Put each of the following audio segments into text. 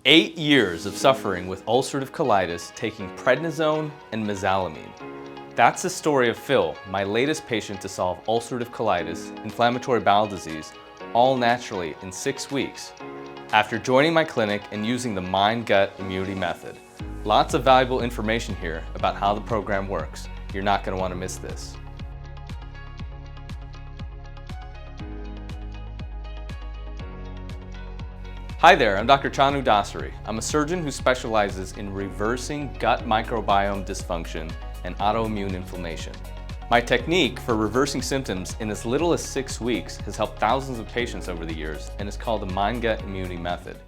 8 years of suffering with ulcerative colitis, taking prednisone and mesalamine. That's the story of Phil, my latest patient to solve ulcerative colitis, inflammatory bowel disease, all naturally in 6 weeks. After joining my clinic and using the mind-gut immunity method. Lots of valuable information here about how the program works. You're not going to want to miss this. Hi there, I'm Dr. Chanu Dasari. I'm a surgeon who specializes in reversing gut microbiome dysfunction and autoimmune inflammation. My technique for reversing symptoms in as little as 6 weeks has helped thousands of patients over the years and is called the mind-gut immunity method.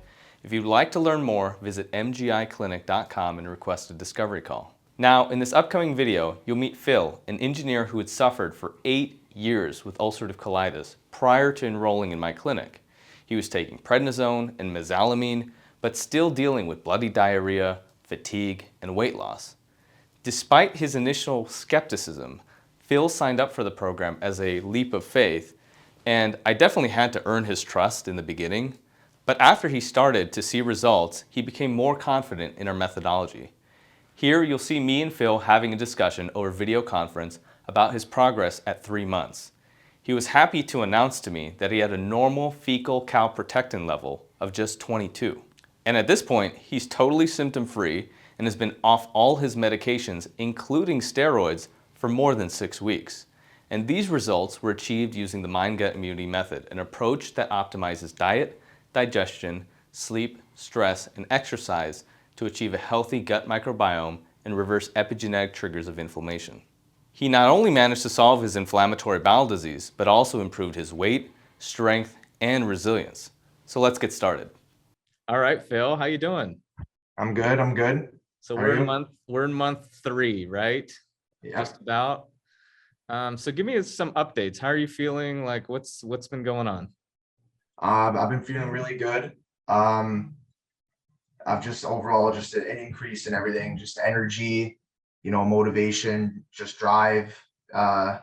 If you'd like to learn more, visit mgiclinic.com and request a discovery call. Now, in this upcoming video, you'll meet Phil, an engineer who had suffered for 8 years with ulcerative colitis prior to enrolling in my clinic. He was taking prednisone and mesalamine, but still dealing with bloody diarrhea, fatigue, and weight loss. Despite his initial skepticism, Phil signed up for the program as a leap of faith, and I definitely had to earn his trust in the beginning. But after he started to see results, he became more confident in our methodology. Here you'll see me and Phil having a discussion over video conference about his progress at 3 months. He was happy to announce to me that he had a normal fecal calprotectin level of just 22. And at this point, he's totally symptom-free and has been off all his medications, including steroids, for more than 6 weeks. And these results were achieved using the mind-gut immunity method, an approach that optimizes diet, digestion, sleep, stress, and exercise to achieve a healthy gut microbiome and reverse epigenetic triggers of inflammation. He not only managed to solve his inflammatory bowel disease, but also improved his weight, strength, and resilience. So let's get started. All right, Phil, how you doing? I'm good. I'm good. So How we're are in you? month 3, right? Yeah. Just about. So give me some updates. How are you feeling? Like what's been going on? I've been feeling really good. Um, I've just overall just an increase in everything, just energy, motivation, just drive. I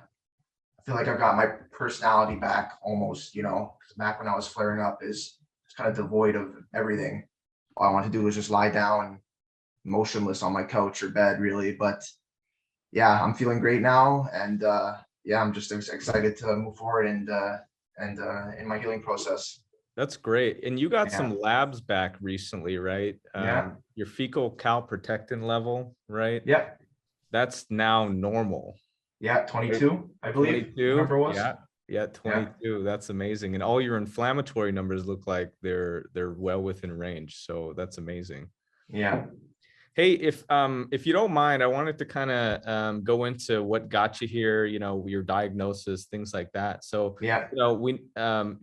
feel like I've got my personality back almost, 'cause back when I was flaring up is it's kind of devoid of everything. All I want to do is just lie down motionless on my couch or bed really. But yeah, I'm feeling great now. And yeah, I'm just excited to move forward and in my healing process. That's great. And you got Yeah. some labs back recently, right? Yeah. Your fecal calprotectin level, right? Yeah. That's now normal. Yeah. Right? 22, I believe the 22. number was. Yeah, Yeah. 22. That's amazing. And all your inflammatory numbers look like they're well within range. So that's amazing. Yeah. Hey, if you don't mind, I wanted to kind of go into what got you here, your diagnosis, things like that. So, Yeah.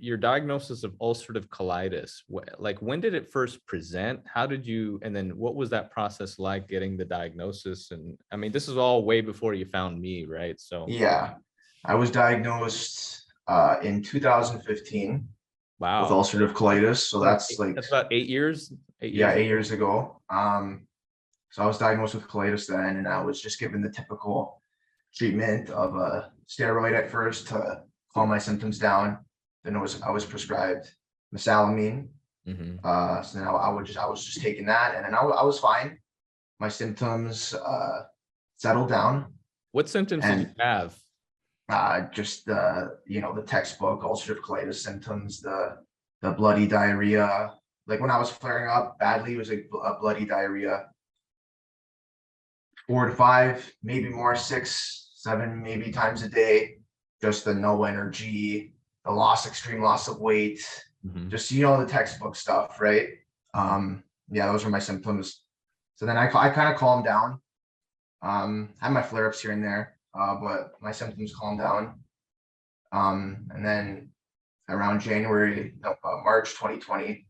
your diagnosis of ulcerative colitis, like when did it first present? How did you, and then what was that process like getting the diagnosis? And I mean, this is all way before you found me, right? So, Yeah. I was diagnosed in 2015 with wow. ulcerative colitis. So that's like, That's about 8 years, yeah, 8 ago. years ago. So I was diagnosed with colitis then, and I was just given the typical treatment of a steroid at first to calm my symptoms down. Then I was prescribed mesalamine. Mhm. So then I was just taking that, and then I was fine. My symptoms settled down, What symptoms did you and have? just the textbook ulcerative colitis symptoms, the bloody diarrhea. Like when I was flaring up badly, it was like a bloody diarrhea, 4 to 5, maybe more, 6, 7, maybe times a day. Just the no energy, the extreme loss of weight, Mhm. just the textbook stuff, right? Yeah, those were my symptoms. So then I kind of calmed down. Had my flare-ups here and there, but my symptoms calmed down. And then around March 2020,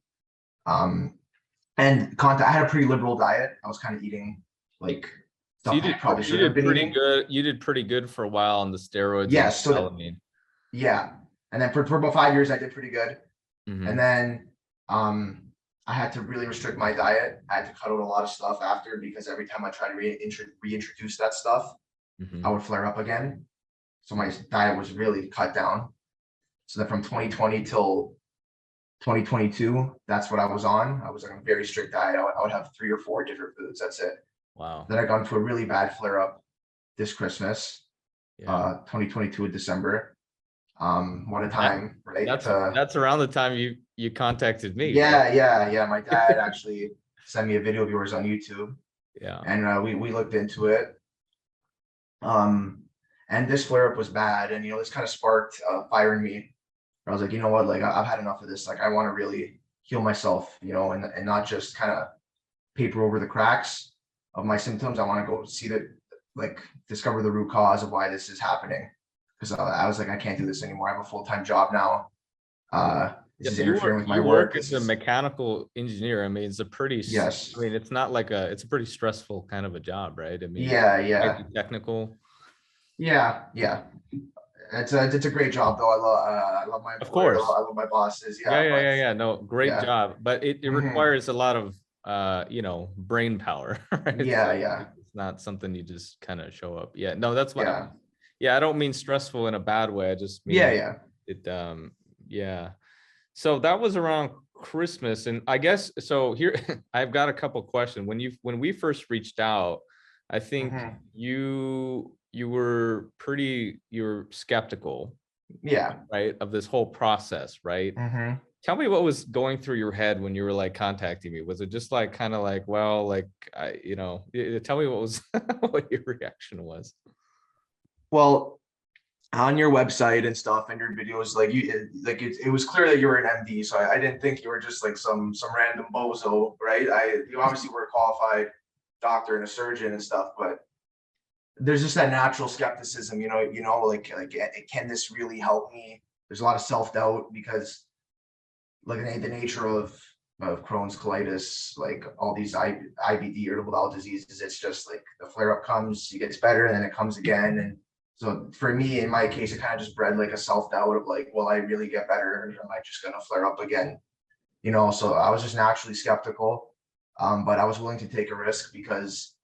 and I had a pretty liberal diet. I was kind of eating like So stuff that I probably shouldn't have been pretty eating. good. You did pretty good for a while on the steroids and Yeah, mesalamine. yeah. And then for about 5 years, I did pretty good. And Mhm. then I had to really restrict my diet. I had to cut out a lot of stuff after because every time I tried to reintroduce that stuff, I Mhm. would flare up again. So my diet was really cut down. So then from 2020 till 2022, that's what I was on. I was on a very strict diet. I would have 3 or 4 different foods. That's it. Wow. Then I got into a really bad flare up this Christmas, Yeah. 2022 in December. What a That, time, right? that's around the time you contacted me, right? Yeah. My dad actually sent me a video of yours on YouTube, Yeah. and we looked into it. And this flare up was bad, and this kind of sparked fire in me. I was like, you know what, like I've had enough of this. Like I want to really heal myself, and not just kind of paper over the cracks of my symptoms. I want to go see like discover the root cause of why this is happening. Because I was like, I can't do this anymore. I have a full-time job now. This is interfering with my you work. work as a mechanical engineer. I mean, it's a pretty, Yes. I mean, it's not like it's a pretty stressful kind of a job, right? I mean, Yeah. technical. Yeah. It's a great job though. I love my Of employer. course. I love my bosses. Yeah. No, great Yeah. job. But it Mhm. requires a lot of, brain power, right? Yeah. It's not something you just kind of show up. Yeah, no, that's what. Yeah. Yeah, I don't mean stressful in a bad way. I just mean Yeah. it. Yeah. So that was around Christmas, and I guess so. Here, I've got a couple questions. When we first reached out, I think Mhm. you were skeptical, Yeah. right, of this whole process, right? Mhm. Tell me what was going through your head when you were like contacting me. Was it just like kind of like, well, like tell me what was what your reaction was. Well, on your website and stuff and your videos, like it was clear that you were an MD, so I didn't think you were just like some random bozo, right? You obviously were a qualified doctor and a surgeon and stuff, but there's just that natural skepticism, like can this really help me? There's a lot of self-doubt because like the nature of Crohn's colitis, like all these IBD, irritable bowel diseases, it's just like the flare up comes, it gets better, and then it comes again. And so for me, in my case, it kind of just bred like a self doubt of like, will I really get better, or am I just gonna flare up again? So I was just naturally skeptical, but I was willing to take a risk because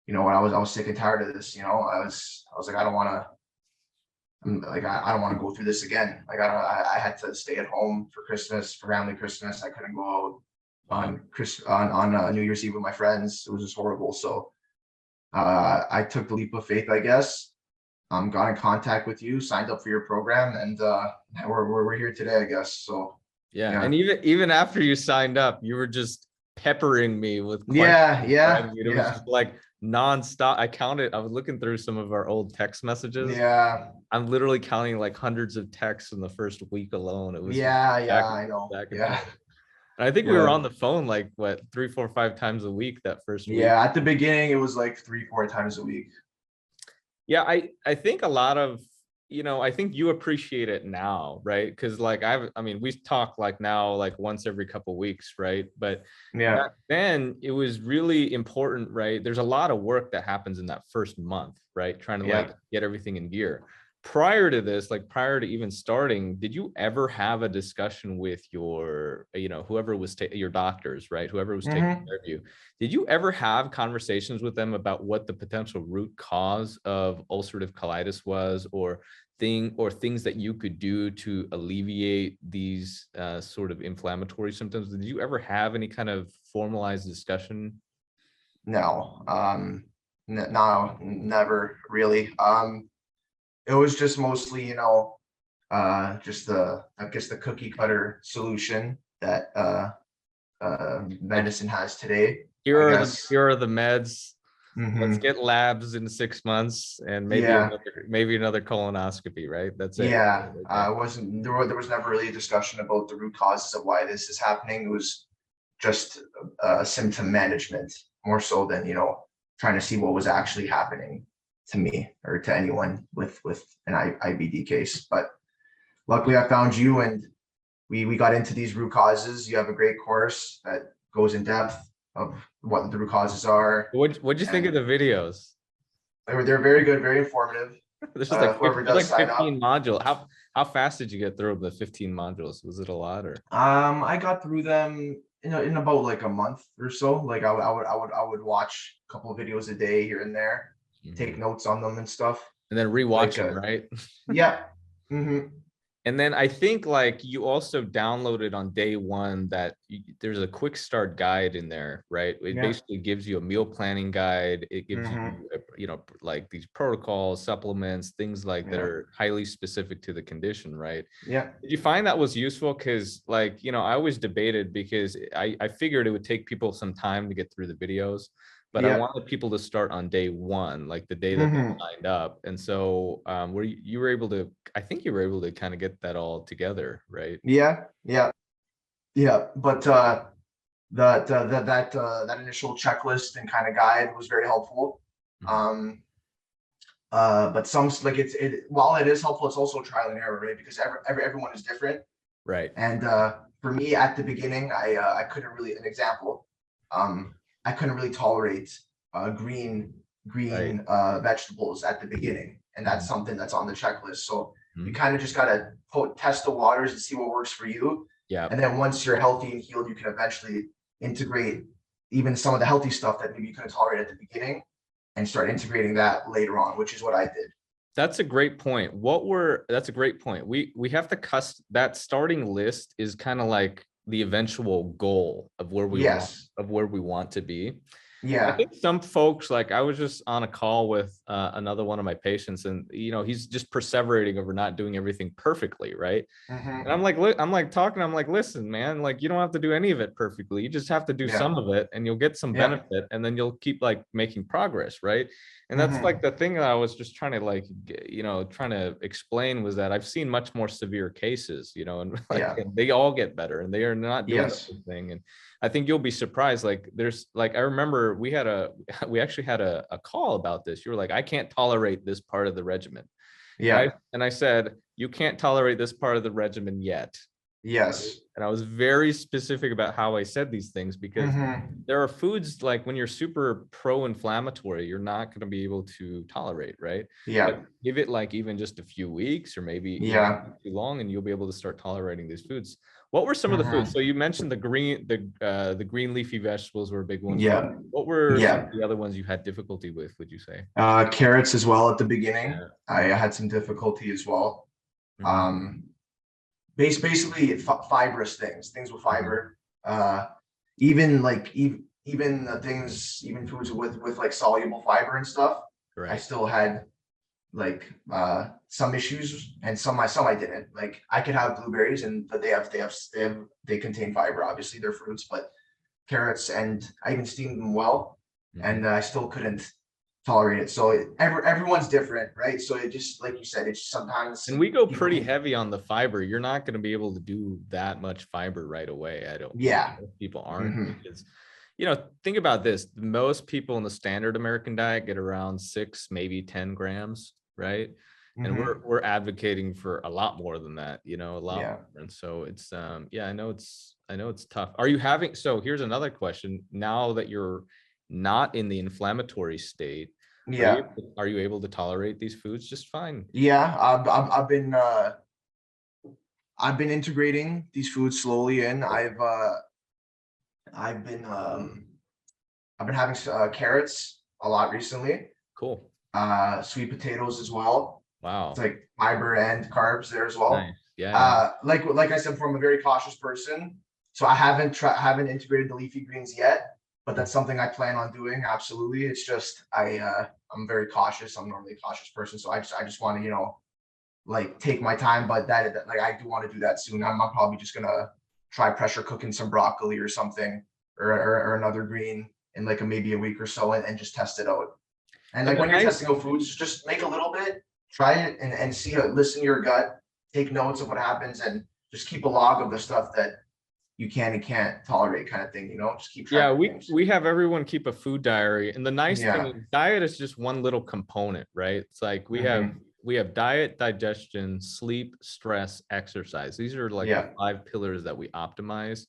when I was sick and tired of this. I was like, I don't want to. Like I don't want to go through this again. Like I had to stay at home for Christmas, for family Christmas. I couldn't go out on New Year's Eve with my friends. It was just horrible. So I took the leap of faith, I guess. Got in contact with you, signed up for your program, and we're here today, I guess. So yeah. And even after you signed up, you were just peppering me with questions. Yeah. It was just like nonstop. I was looking through some of our old text messages. Yeah. I'm literally counting like hundreds of texts in the first week alone. It was I know. And I think we were on the phone like 3, 4, 5 times a week that first week. Yeah, at the beginning it was like 3, 4 times a week. Yeah, I think a lot of I think you appreciate it now, right? Because like we talk like now like once every couple of weeks, right? But back then it was really important, right? There's a lot of work that happens in that first month, right? Trying to like get everything in gear. Prior to this, like prior to even starting, did you ever have a discussion with your, whoever was your doctors, right? Whoever was taking care of you, did you ever have conversations with them about what the potential root cause of ulcerative colitis was, or things that you could do to alleviate these sort of inflammatory symptoms? Did you ever have any kind of formalized discussion? No, no, never really. It was just mostly, just I guess the cookie cutter solution that medicine has today. Here are the meds. Let's get labs in 6 months and maybe another colonoscopy, right? That's it. Yeah, there was never really a discussion about the root causes of why this is happening. It was just symptom management more so than trying to see what was actually happening to me or to anyone with an IBD case. But luckily I found you, and we got into these root causes. You have a great course that goes in depth of what the root causes are. What'd you think of the videos? They're very good, very informative. This is like, like 15 modules. How fast did you get through the 15 modules? Was it a lot, or? I got through them in about like a month or so. Like I would watch a couple of videos a day here and there, take notes on them and stuff, and then rewatch them, right? Yeah. And then I think like you also downloaded on day one that there's a quick start guide in there, right? It Yeah. basically gives you a meal planning guide. It gives Mm-hmm. you, like these protocols, supplements, things like that Yeah. are highly specific to the condition, right? Yeah. Did you find that was useful? Because like, I always debated because I figured it would take people some time to get through the videos, but I Yeah. wanted people to start on day one, like the day that they Mm-hmm. signed up. And so where you were able to, I think you were able to kind of get that all together, right? Yeah. Yeah. Yeah. But that initial checklist and kind of guide was very helpful. Mhm. But some like while it is helpful, it's also trial and error, right? Because everyone is different. Right. And for me at the beginning, I couldn't really, an example, I couldn't really tolerate green Right. vegetables at the beginning, and that's Mhm. something that's on the checklist. So you Mhm. kind of just gotta test the waters and see what works for you. Yeah. And then once you're healthy and healed, you can eventually integrate even some of the healthy stuff that maybe you couldn't tolerate at the beginning, and start integrating that later on, which is what I did. That's a great point. That's a great point. We have to that starting list is kind of like the eventual goal of Yes. where we want to be. I Yeah. think some folks, like I was just on a call with another one of my patients, and he's just perseverating over not doing everything perfectly, right? And Mm-hmm. I'm like, look, I'm like, listen, man, like you don't have to do any of it perfectly. You just have to do Yeah. some of it and you'll get some Yeah. benefit and then you'll keep like making progress, right? And that's like Mm-hmm. the thing that I was just trying to like, trying to explain was that I've seen much more severe cases, and like Yeah. and they all get better and they are not doing Yes. everything. And I think you'll be surprised. Like there's like, I remember we actually had a call about this. You were like, I can't tolerate this part of the regimen. Yeah. And I said, you can't tolerate this part of the regimen yet. Yes. And I was very specific about how I said these things because Mm-hmm. there are foods like when you're super pro-inflammatory, you're not going to be able to tolerate, right? Yeah. But give it like even just a few weeks or maybe, Yeah. not too long and you'll be able to start tolerating these foods. What were some of the foods? Mm-hmm. So you mentioned the green leafy vegetables were a big one for you. Yeah. What were some of Yeah. the other ones you had difficulty with, would you say? Carrots as well at the beginning. Yeah. I had some difficulty as well. Mhm. Um, basically fibrous things with Mhm. fiber. Even like even the things, even foods with like soluble fiber and stuff. I Right. still had like some issues, and some I didn't. Like I could have blueberries, and but they contain fiber. Obviously, they're fruits, but carrots, and I even steamed them well, Mhm. and I still couldn't tolerate it. So everyone's different, right? So it just, like you said, it's sometimes And we go people pretty can. heavy on the fiber. You're not going to be able to do that much fiber right away. I don't think Yeah. most people aren't Mm-hmm. because, think about this. Most people in the standard American diet get around 6, maybe 10 grams, right? And Mm-hmm. we're advocating for a lot more than that, a lot Yeah. more. And so it's yeah, I know it's tough. Are you having, so here's another question. Now that you're not in the inflammatory state, Yeah. are you able to tolerate these foods just fine? Yeah. I've been integrating these foods slowly in. I've been having carrots a lot recently. Cool. Sweet potatoes as well. It's Wow. like fiber and carbs there as Nice. well. Yeah, yeah. Like I said, from a very cautious person, so I haven't integrated the leafy greens yet, but that's something I plan on doing. Absolutely. It's just I'm very cautious. I'm normally a cautious person, so I just want to like take my time. But that like I do want to do that soon. I'm probably just gonna try pressure cooking some broccoli or something, or another green in like maybe a week or so, and just test it out. And And like the when you're nice testing out foods, just make a little bit, try it, and see it, listen to your gut, take notes of what happens, and just keep a log of the stuff that you can and can't tolerate, kind of thing. Just keep track Yeah, of we things. we have everyone keep a food diary. And the nice thing Yeah. is diet is just one little component, right? It's like Mm-hmm. we have diet, digestion, sleep, stress, exercise. These are like the Yeah. 5 pillars that we optimize.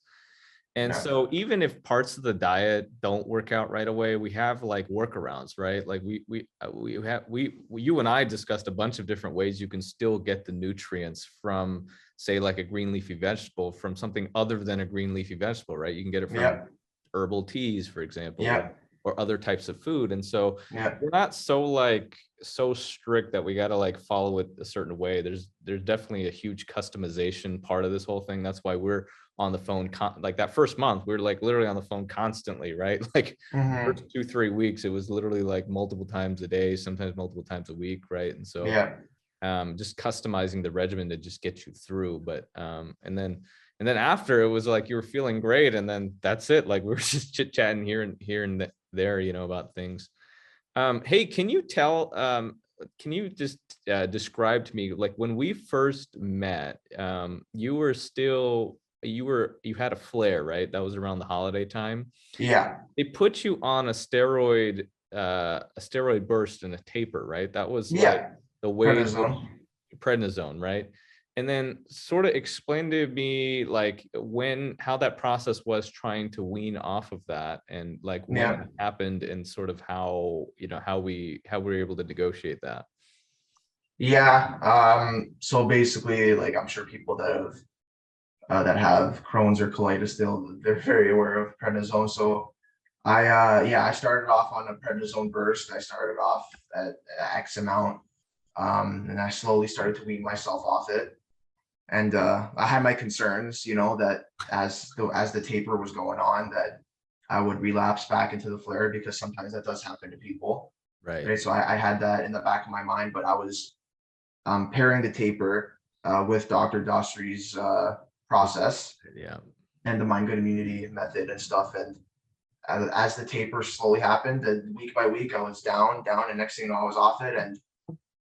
And Yeah. so even if parts of the diet don't work out right away, we have like workarounds, right? Like you and I discussed a bunch of different ways you can still get the nutrients from, say, like a green leafy vegetable from something other than a green leafy vegetable, right? You can get it from Yeah. herbal teas, for example, Yeah. or other types of food. And so Yeah. we're not so strict that we got to like follow it a certain way. There's definitely a huge customization part of this whole thing. That's why we're on the phone, like that first month, we were like literally on the phone constantly, right? Like first 2-3 weeks, it was literally like multiple times a day, sometimes multiple times a week, right? And so Yeah. just customizing the regimen to just get you through. But and then after, it was like you were feeling great, and then that's it. Like we were just chit chatting here and there, about things. Hey, can you just describe to me, like when we first met, you had a flare, right? That was around the holiday time. Yeah. They put you on a steroid burst and a taper, right? That was like Yeah. the way in which Prednisone. prednisone, right? And then sort of explain to me like how that process was trying to wean off of that, and like when Yeah. it happened, and sort of how we were able to negotiate that. Yeah. So basically, like I'm sure people that have Crohn's or colitis, they're very aware of prednisone. So I started off on a prednisone burst. I started off at X amount, and I slowly started to wean myself off it. And I had my concerns, that as the taper was going on, that I would relapse back into the flare, because sometimes that does happen to people. Right. So I had that in the back of my mind, but I was pairing the taper with Dr. Dastri's process Yeah. and the Mind Good Immunity method and stuff. And as the taper slowly happened, week by week, I was down, and next thing you know, I was off it, and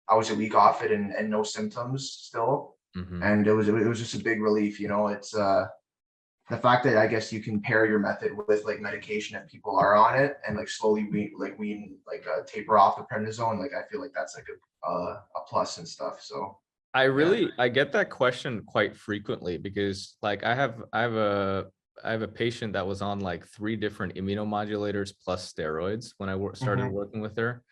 I was a week off it, and no symptoms still. And it was just a big relief. It's the fact that I guess you can pair your method with like medication if people are on it, and like slowly wean taper off the prednisone. Like I feel like that's like a plus and stuff. So I get that question quite frequently, because like I have a patient that was on like 3 different immunomodulators plus steroids when I started working with her.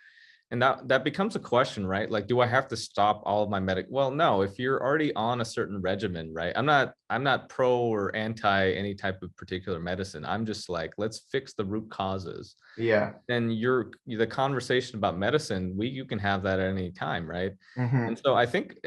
And that becomes a question, right? Like, do I have to stop all of my Well, no, if you're already on a certain regimen, right? I'm not pro or anti any type of particular medicine. I'm just like, let's fix the root causes. yeah. And the conversation about medicine, you can have that at any time, right? And so I think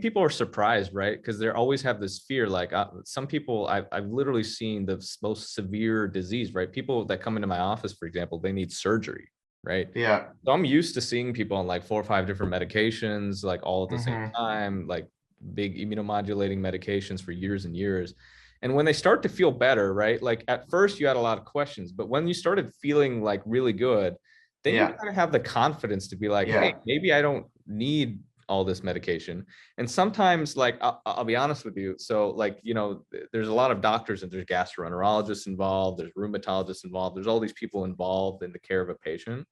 people are surprised, right? Because they always have this fear. Like some people, I've literally seen the most severe disease, right? People that come into my office, for example, they need surgery, right? Yeah. So I'm used to seeing people on like 4 or 5 different medications, like all at the same time, like big immunomodulating medications for years and years. And when they start to feel better, right? Like at first you had a lot of questions, but when you started feeling like really good, then you kind of have the confidence to be like, hey, maybe I don't need all this medication. And sometimes, like, I'll be honest with you. So like, there's a lot of doctors, and there's gastroenterologists involved, there's rheumatologists involved, there's all these people involved in the care of a patient.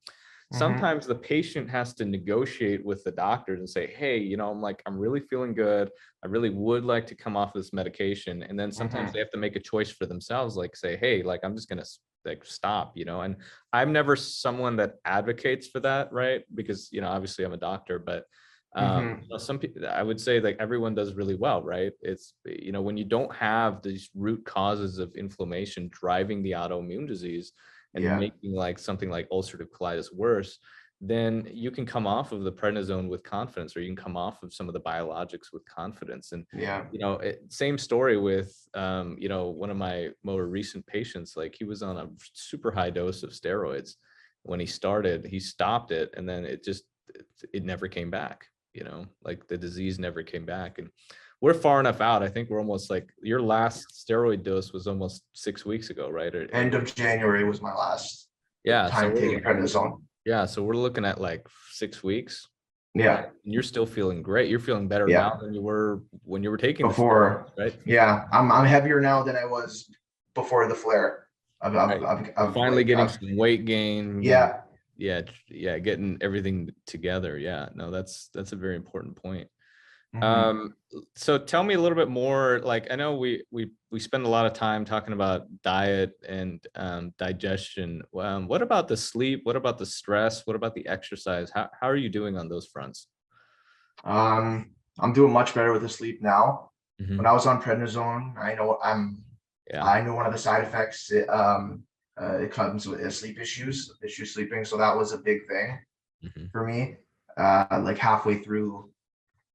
Sometimes the patient has to negotiate with the doctors and say, hey, I'm really feeling good. I really would like to come off this medication. And then sometimes they have to make a choice for themselves, like say, hey, like, I'm just going to like stop, and I'm never someone that advocates for that, right? Because, obviously I'm a doctor, but some people, I would say, like, everyone does really well, right? It's, when you don't have these root causes of inflammation driving the autoimmune disease and making like something like ulcerative colitis worse, then you can come off of the prednisone with confidence, or you can come off of some of the biologics with confidence. And same story with one of my more recent patients. Like, he was on a super high dose of steroids when he started. He stopped it, and then it never came back. Like the disease never came back. And we're far enough out. I think we're almost like, your last steroid dose was almost 6 weeks ago, right? End of January was my last so time taking prednisone. Yeah, so we're looking at like 6 weeks. Yeah. And you're still feeling great. You're feeling better now than you were when you were taking before, the steroids, right? Yeah, I'm heavier now than I was before the flare. I'm finally getting some weight gain. Yeah. Getting everything together. Yeah, no, that's a very important point. So tell me a little bit more. Like, I know we spend a lot of time talking about diet and digestion. What about the sleep? What about the stress? What about the exercise? How are you doing on those fronts? I'm doing much better with the sleep now. When I was on prednisone, I know one of the side effects it comes with sleep issues sleeping. So that was a big thing for me. Like halfway through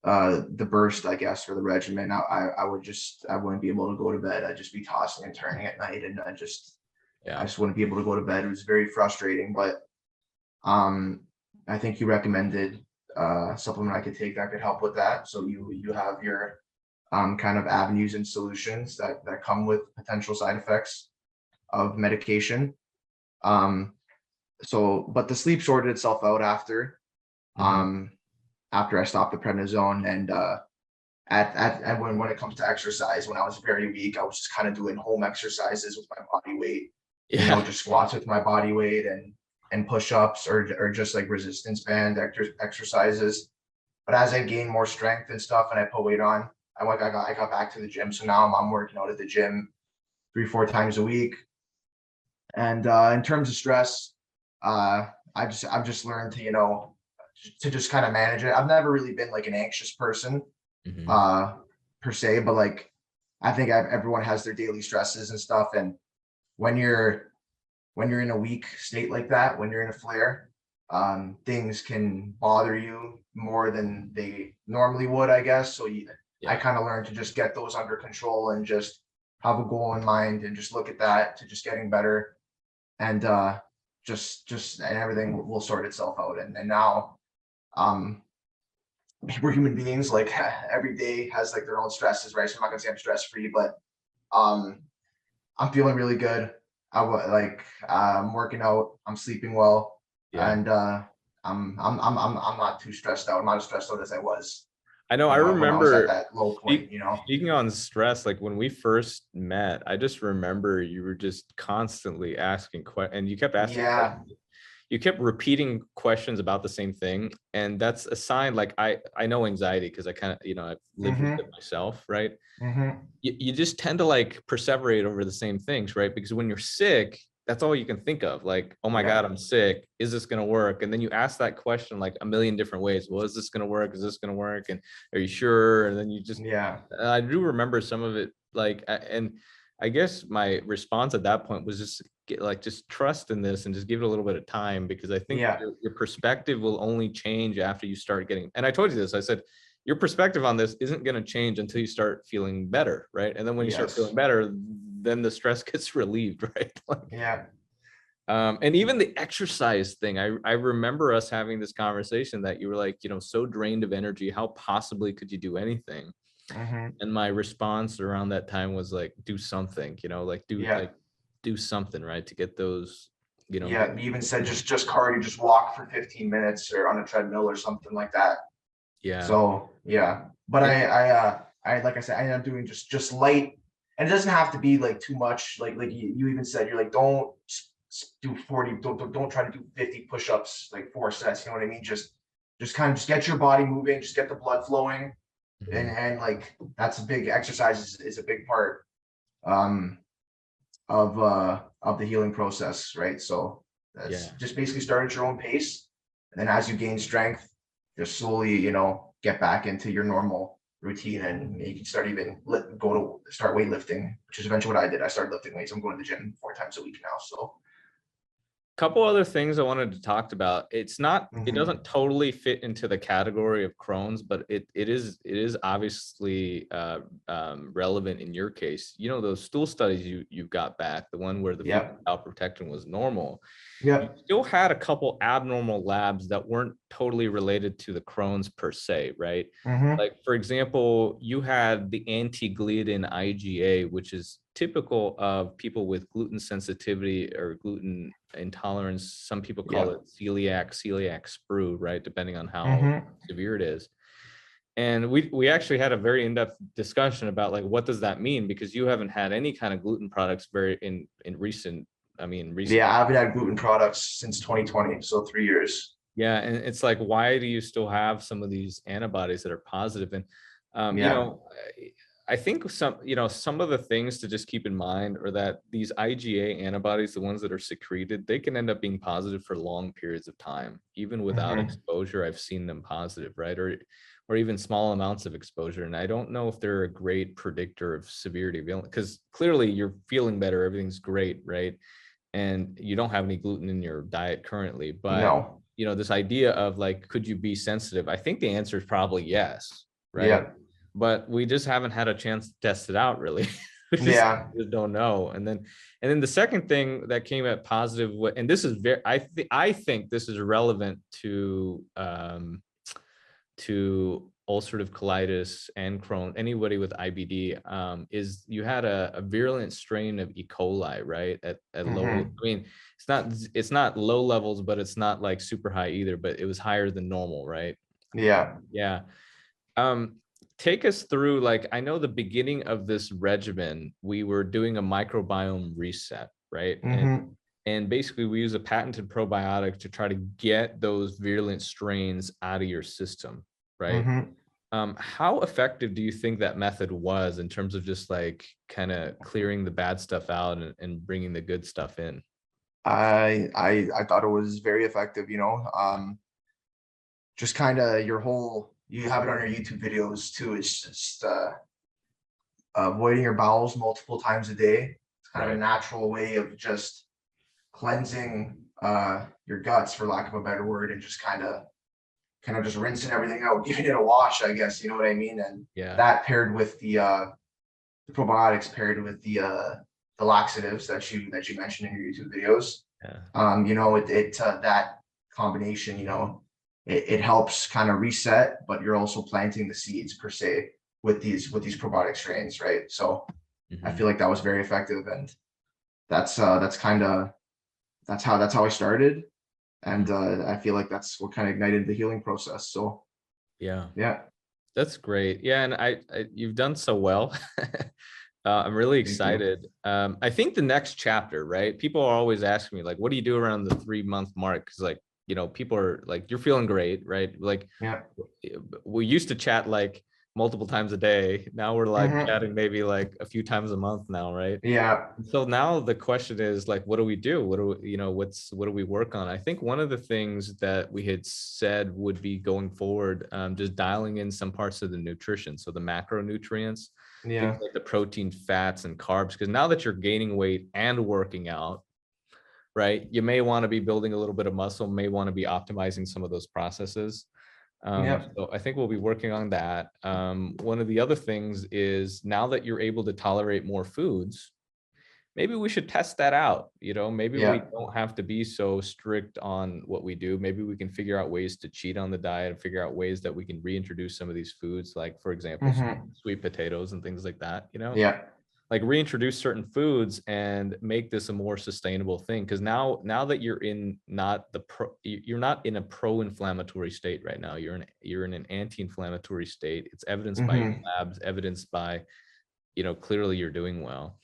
the burst, I guess, for the regimen, I wouldn't be able to go to bed. I'd just be tossing and turning at night, and I just wouldn't be able to go to bed. It was very frustrating, but I think you recommended supplement I could take that could help with that. So you have your kind of avenues and solutions that come with potential side effects of medication. But the sleep sorted itself out after I stopped the prednisone, and when it comes to exercise, when I was very weak, I was just kind of doing home exercises with my body weight, just squats with my body weight and push-ups or just like resistance band exercises. But as I gained more strength and stuff and I put weight on, I got back to the gym. So now I'm working out at the gym 3-4 times a week. And in terms of stress, I've just learned to just kind of manage it. I've never really been like an anxious person per se, but like I think everyone has their daily stresses and stuff. And when you're in a weak state like that, when you're in a flare, things can bother you more than they normally would, I guess. So I kind of learned to just get those under control and just have a goal in mind and just look at that to just getting better, and just and everything will sort itself out. And now we're human beings, like every day has like their own stresses, right? So I'm not gonna say I'm stress free, but I'm feeling really good. I'm working out, I'm sleeping well, and I'm not too stressed out. I'm not as stressed out as I was. I know. I remember when I was at that low point, Speaking on stress, like when we first met, I just remember you were just constantly asking questions, and you kept asking questions. You kept repeating questions about the same thing. And that's a sign, like I know anxiety because I kind of, I've lived with it myself, right? You just tend to like perseverate over the same things, right? Because when you're sick, that's all you can think of. Like, oh my God, I'm sick. Is this going to work? And then you ask that question like a million different ways. Well, is this going to work? Is this going to work? And are you sure? And then you just, I do remember some of it, like, and I guess my response at that point was just trust in this and just give it a little bit of time, because I think your perspective will only change after you start getting, and I told you this, I said, your perspective on this isn't going to change until you start feeling better, right? And then when you start feeling better, then the stress gets relieved, right? And even the exercise thing, I remember us having this conversation that you were like, so drained of energy, how possibly could you do anything? And my response around that time was like, do something, do something, right, to get those, you even said just cardio, just walk for 15 minutes or on a treadmill or something like that. So but I like I said, I am doing just light, and it doesn't have to be like too much. Like you even said, you're like, don't do 40, don't try to do 50 push-ups, like 4 sets. You know what I mean? Just kind of just get your body moving, just get the blood flowing, and like that's a big exercise is a big part of the healing process, right? So that's just basically start at your own pace, and then as you gain strength, just slowly, get back into your normal routine, and you can start weightlifting, which is eventually what I did. I started lifting weights. I'm going to the gym 4 times a week now. So couple other things I wanted to talk about. It's not, it doesn't totally fit into the category of Crohn's, but it is obviously relevant in your case. Those stool studies you got back, the one where the Fecal Calprotectin was normal. You still had a couple abnormal labs that weren't totally related to the Crohn's per se, right? Like, for example, you had the anti-gliadin IgA, which is typical of people with gluten sensitivity or gluten intolerance. Some people call it celiac sprue, right? Depending on how severe it is. And we actually had a very in-depth discussion about like, what does that mean? Because you haven't had any kind of gluten products in recent. I haven't had gluten products since 2020, so 3 years. Yeah, and it's like, why do you still have some of these antibodies that are positive? And I think some of the things to just keep in mind are that these IgA antibodies, the ones that are secreted, they can end up being positive for long periods of time, even without exposure. I've seen them positive, right? Or even small amounts of exposure. And I don't know if they're a great predictor of severity of illness, because clearly you're feeling better, everything's great, right? and you don't have any gluten in your diet currently, but No. you know, this idea of like, could you be sensitive? I think the answer is probably yes, right? Yeah. But we just haven't had a chance to test it out really. We Yeah. just don't know. And then the second thing that came at positive, and this is very, I think this is relevant to ulcerative colitis and Crohn, anybody with IBD, is you had a virulent strain of E. coli, right? At low, I mean, it's not low levels, but it's not like super high either, but it was higher than normal, right? Yeah. Yeah. Take us through, like, I know the beginning of this regimen, we were doing a microbiome reset, right? And basically we use a patented probiotic to try to get those virulent strains out of your system, right? How effective do you think that method was in terms of just like kind of clearing the bad stuff out and bringing the good stuff in? I thought it was very effective, you know. Just kind of you have it on your YouTube videos too. It's just avoiding your bowels multiple times a day. It's kind of a natural way of just cleansing your guts, for lack of a better word, and just kind of just rinsing everything out, giving it a wash, I guess, you know what I mean? And that paired with the probiotics, paired with the laxatives that you mentioned in your YouTube videos. You know, that combination, you know, it helps kind of reset, but you're also planting the seeds per se with these probiotic strains, right? So I feel like that was very effective, and that's how I started. And I feel like that's what kind of ignited the healing process. So yeah, that's great. Yeah, and you've done so well. I'm really excited. I think the next chapter, right? People are always asking me, like, what do you do around the 3-month mark? Because, like, you know, people are like, you're feeling great, right? Like, we used to chat like multiple times a day. Now we're like chatting maybe like a few times a month now, right? Yeah. So now the question is like, what do we do? What do we work on? I think one of the things that we had said would be going forward, just dialing in some parts of the nutrition. So the macronutrients, things like the protein, fats, and carbs, because now that you're gaining weight and working out, right, you may want to be building a little bit of muscle, may want to be optimizing some of those processes. So I think we'll be working on that. One of the other things is, now that you're able to tolerate more foods, maybe we should test that out. You know, maybe we don't have to be so strict on what we do. Maybe we can figure out ways to cheat on the diet and figure out ways that we can reintroduce some of these foods, like, for example, sweet potatoes and things like that, you know? Like, reintroduce certain foods and make this a more sustainable thing. Because now that you're you're not in a pro-inflammatory state right now. You're in an anti-inflammatory state. It's evidenced by your labs, evidenced by, you know, clearly you're doing well.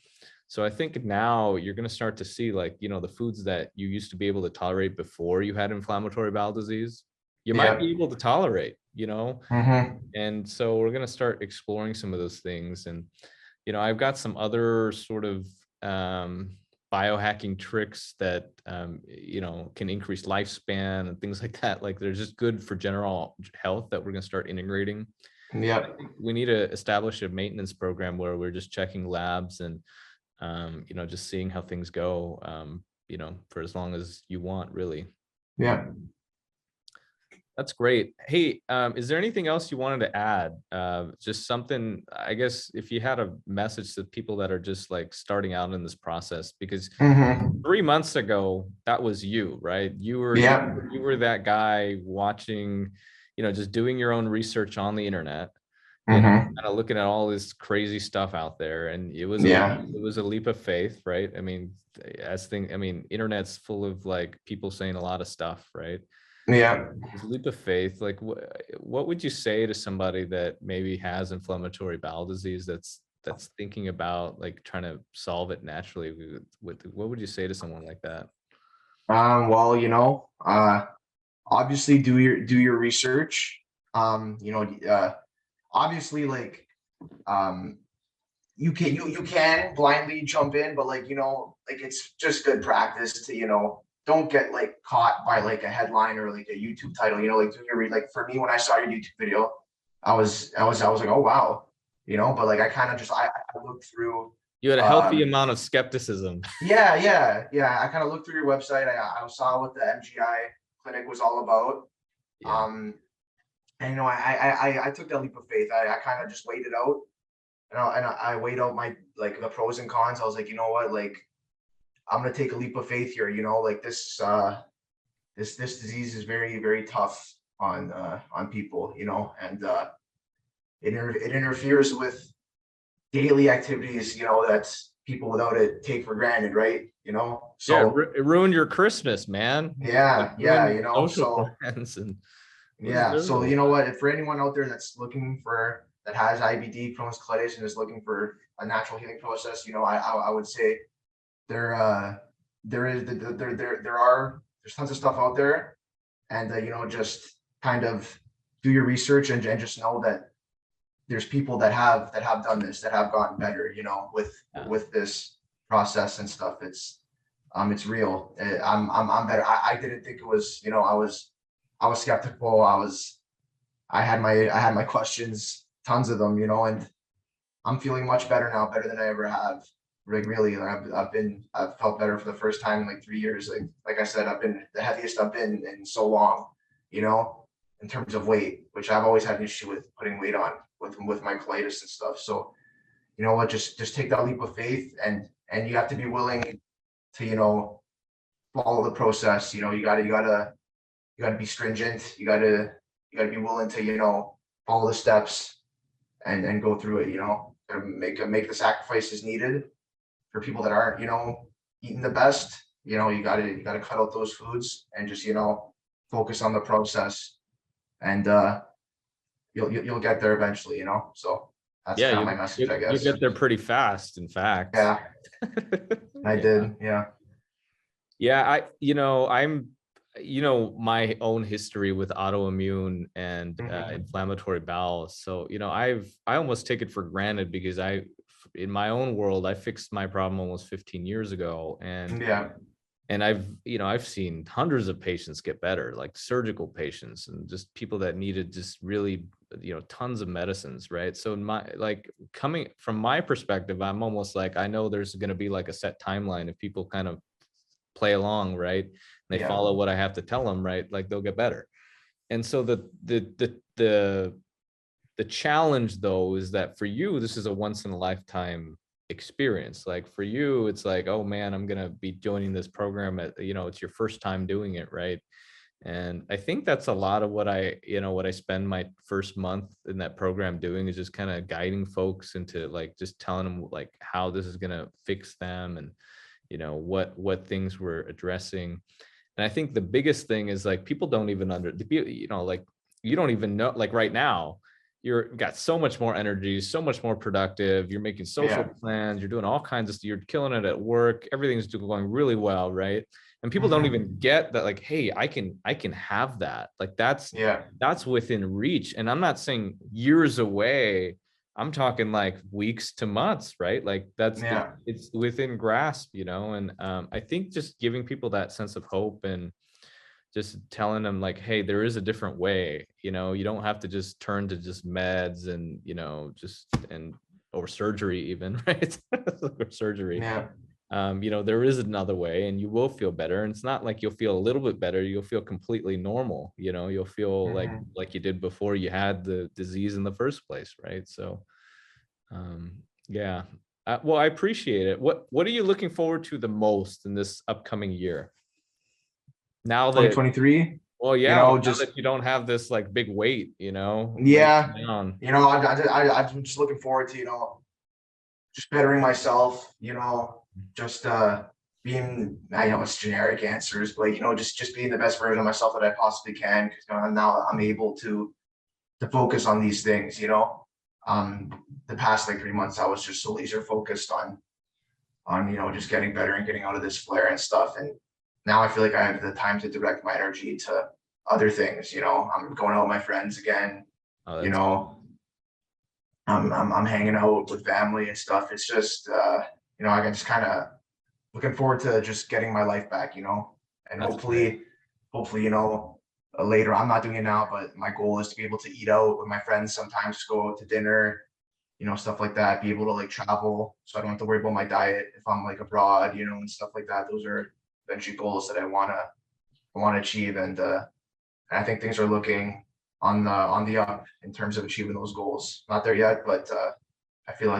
So I think now you're going to start to see, like, you know, the foods that you used to be able to tolerate before you had inflammatory bowel disease, you might be able to tolerate, you know? And so we're going to start exploring some of those things. And, you know, I've got some other sort of biohacking tricks that, you know, can increase lifespan and things like that. Like, they're just good for general health that we're going to start integrating. We need to establish a maintenance program where we're just checking labs and, you know, just seeing how things go, you know, for as long as you want, really. That's great. Hey, is there anything else you wanted to add? Just something, I guess, if you had a message to people that are just like starting out in this process, because 3 months ago, that was you, right? You were that guy watching, you know, just doing your own research on the internet, you know, kind of looking at all this crazy stuff out there. And it was a leap of faith, right? I mean, internet's full of like people saying a lot of stuff, right? This leap of faith, like, what would you say to somebody that maybe has inflammatory bowel disease that's thinking about like trying to solve it naturally? What would you say to someone like that? Well, you know, obviously do your research. You know, obviously, like, you can blindly jump in, but, like, you know, like, it's just good practice to, you know, don't get like caught by like a headline or like a YouTube title, you know, like, like, for me, when I saw your YouTube video, I was like, oh wow, you know, but like, I kind of just, I looked through, You had a healthy amount of skepticism. Yeah. I kind of looked through your website. I saw what the MGI clinic was all about. Yeah. And you know, I took that leap of faith. I kind of just weighed it out, and I weighed out my like the pros and cons. I was like, you know what, like I'm gonna take a leap of faith here. You know, like this disease is very, very tough on people. You know, and it interferes with daily activities. You know, that people without it take for granted, right? You know, so yeah, it ruined your Christmas, man. yeah, you know, social so plans and yeah, so you know what, if for anyone out there that's looking for that has IBD, Crohn's colitis, and is looking for a natural healing process, you know, I would say there's tons of stuff out there, and you know, just kind of do your research and just know that there's people that have done this, that have gotten better, you know, with this process and stuff. It's real. I'm better. I didn't think it was, you know, I was skeptical. I had my questions, tons of them, you know, and I'm feeling much better now, better than I ever have. Like really, I've felt better for the first time in like 3 years. Like I said, I've been the heaviest I've been in so long, you know, in terms of weight, which I've always had an issue with putting weight on with my colitis and stuff. So, you know what, just take that leap of faith, and you have to be willing to, you know, follow the process. You know, you gotta be stringent. You gotta be willing to, you know, follow the steps and go through it. You know, make the sacrifices needed for people that aren't, you know, eating the best. You know, you gotta cut out those foods and just, you know, focus on the process, and you'll get there eventually. You know, so that's kind of my message, I guess. You get there pretty fast, in fact. Yeah, I did. Yeah. Yeah, I'm my own history with autoimmune and inflammatory bowel. So, you know, I almost take it for granted because in my own world, I fixed my problem almost 15 years ago. And I've seen hundreds of patients get better, like surgical patients and just people that needed just really, you know, tons of medicines. Right. So coming from my perspective, I'm almost like, I know there's going to be like a set timeline if people kind of play along, right? They follow what I have to tell them, right? Like they'll get better. And so the challenge though is that for you, this is a once in a lifetime experience. Like for you, it's like, oh man, I'm gonna be joining this program at, you know, it's your first time doing it, right? And I think that's a lot of what I spend my first month in that program doing, is just kind of guiding folks into like just telling them like how this is gonna fix them, and you know what things we're addressing. And I think the biggest thing is like people don't even you don't even know, like right now you're got so much more energy, so much more productive, you're making social plans, you're doing all kinds of stuff, you're killing it at work, everything's going really well, right? And people don't even get that, like, hey, I can have that, like that's within reach. And I'm not saying years away, I'm talking like weeks to months, right? Like it's within grasp, you know? And I think just giving people that sense of hope and just telling them like, hey, there is a different way, you know, you don't have to just turn to just meds and, you know, or surgery even, right? Or surgery. Yeah. You know, there is another way and you will feel better. And it's not like you'll feel a little bit better. You'll feel completely normal. You know, you'll feel like you did before you had the disease in the first place. Right. So, yeah. Well, I appreciate it. What are you looking forward to the most in this upcoming year? Now that 2023. Well, yeah, you know, now just that you don't have this like big weight, you know. Yeah. You know, I'm just looking forward to, you know, just bettering myself, you know, just being, I know it's generic answers, but you know, just being the best version of myself that I possibly can, because you know, now I'm able to focus on these things, you know. The past like 3 months I was just so laser focused on you know, just getting better and getting out of this flare and stuff, and now I feel like I have the time to direct my energy to other things. You know, I'm going out with my friends again. You know, I'm hanging out with family and stuff. It's just you know, I can just kind of looking forward to just getting my life back, you know, and hopefully, you know, later, I'm not doing it now, but my goal is to be able to eat out with my friends sometimes, just go out to dinner, you know, stuff like that, be able to like travel so I don't have to worry about my diet if I'm like abroad, you know, and stuff like that. Those are eventually goals that I wanna achieve, and I think things are looking on the up in terms of achieving those goals. Not there yet, but I feel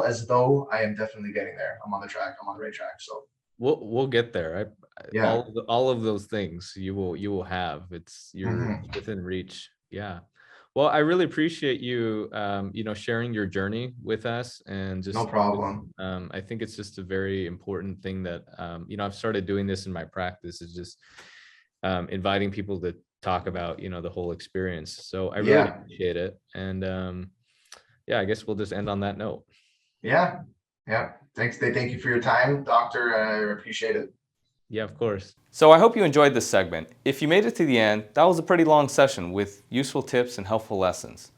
as though I am definitely getting there. I'm on the track. I'm on the right track. So We'll get there. yeah. All of those things you will have. You're Mhm. within reach. Yeah. Well, I really appreciate you, sharing your journey with us, and No just, problem. I think it's just a very important thing that, I've started doing this in my practice, is just inviting people to talk about, the whole experience. So I really Yeah. appreciate it. And yeah, I guess we'll just end on that note. Yeah. Yeah. Thanks. Thank you for your time, doctor. I appreciate it. Yeah, of course. So I hope you enjoyed this segment. If you made it to the end, that was a pretty long session with useful tips and helpful lessons.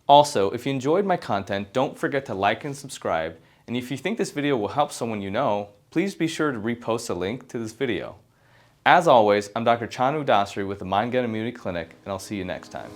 Also, if you enjoyed my content, don't forget to like and subscribe. And if you think this video will help someone you know, please be sure to repost a link to this video. As always, I'm Dr. Chanu Dasri with the Mind Gut Immunity Clinic, and I'll see you next time.